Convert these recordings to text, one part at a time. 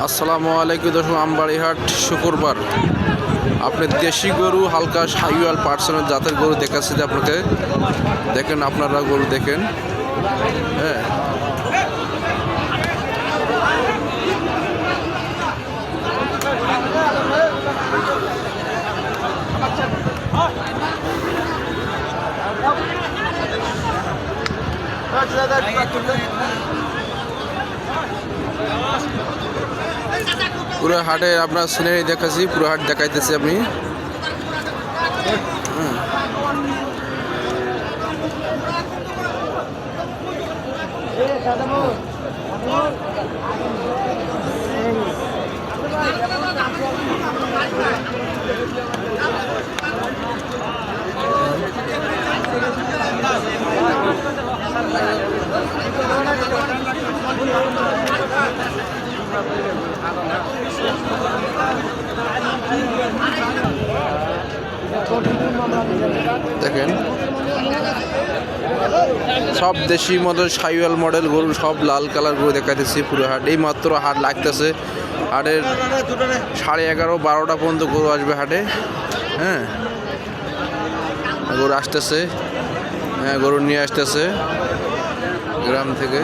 আসসালামু আলাইকুম দর্শক, আমবাড়িহাট শুক্রবার। আপনি দেশি গরু হালকা সাইওয়াল পার্সেন্টের জাতের গরু দেখাচ্ছি যে আপনাকে দেখেন, আপনারা গরু দেখেন। হ্যাঁ, পুরো হাটে আপনার সিনারি দেখাচ্ছি, পুরো হাট দেখাইতেছি আমি। দেখেন, সব দেশি মডেল সাইওয়াল মডেল গরু, সব লাল কালার গরু দেখাইতেছি পুরো হাট। এই মাত্র হাট লাগতেছে, হাটের 11:30-12টা পর্যন্ত গরু আসবে হাটে। হ্যাঁ, গরু আসতেছে, হ্যাঁ গরু নিয়ে আসতেছে গ্রাম থেকে।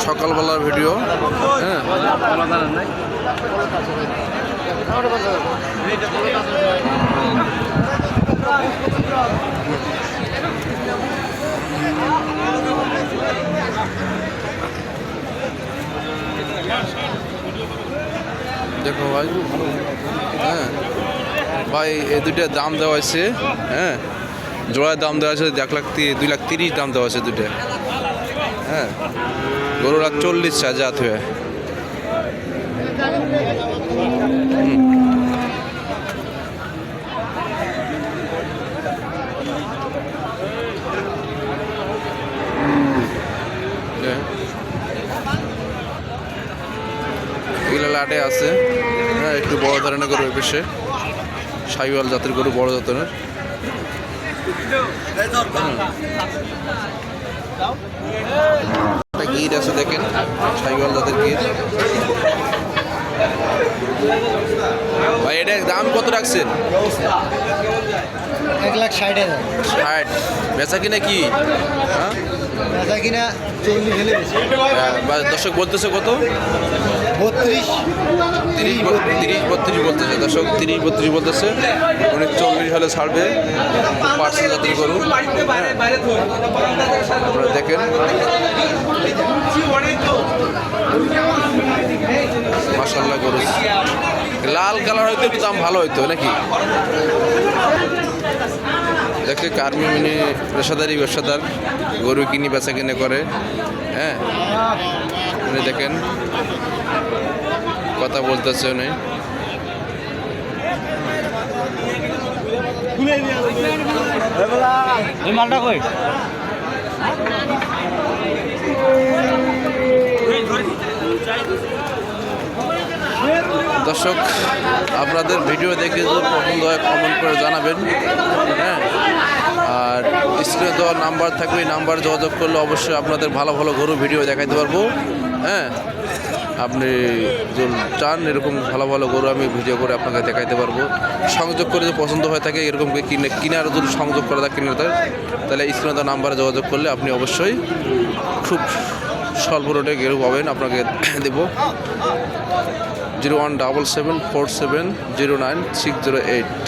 সকালবেলার ভিডিও। হ্যাঁ, দেখো ভাই, হ্যাঁ ভাই এই দুইটার দাম দেওয়া হয়েছে। হ্যাঁ, জোড়ার দাম দেওয়া আছে 2,30,000 দাম দেওয়া আছে দুটো। হ্যাঁ, গরুরা 40 জাত হয়ে। এগুলো লাটে আছে। হ্যাঁ, একটু বড় ধরনের গরু পেশে, সাইওয়াল জাতের গরু, বড় ধরনের। গির আছে দেখেন, সাইওয়াল জাতের গির। ভাই এটার দাম কত রাখছেন? 1,60,000। 60 বেচা কিনা কি? হ্যাঁ, বেচা কিনা 40 হলে বেশি। দর্শক বলতেছে কত? 32, 30-32 বলতেছে দর্শক, 30-32 বলতেছে। উনি 40 হলে ছাড়বে। পার্সেল জাতের গরু, আপনারা দেখেন। মাশাআল্লাহ গরু লাল কালার হয়তো একটু দাম ভালো হইতো নাকি? দেখে কার্মি মিনি পেশাদার গরু কিনি বেচা কিনে করে। হ্যাঁ, উনি দেখেন কথা বলতেছে উনি। মালটা কই? দর্শক, আপনাদের ভিডিও দেখে যদি পছন্দ হয় কমেন্ট করে জানাবেন। হ্যাঁ, আর স্ক্রিনে দেওয়া নাম্বার থাকবে, এই নাম্বার যোগাযোগ করলে অবশ্যই আপনাদের ভালো ভালো গরু ভিডিও দেখাইতে পারবো। হ্যাঁ, আপনি যদি চান এরকম ভালো ভালো গরু আমি ভিডিও করে আপনাকে দেখাইতে পারবো। সংযোগ করে যদি পছন্দ হয়ে থাকে, এরকম কিনার যদি সংযোগ করা থাকে তাহলে স্ক্রিনে দেওয়া নাম্বারে যোগাযোগ করলে আপনি অবশ্যই খুব স্বল্প রেটে গরু পাবেন। আপনাকে দেবো 017747096008।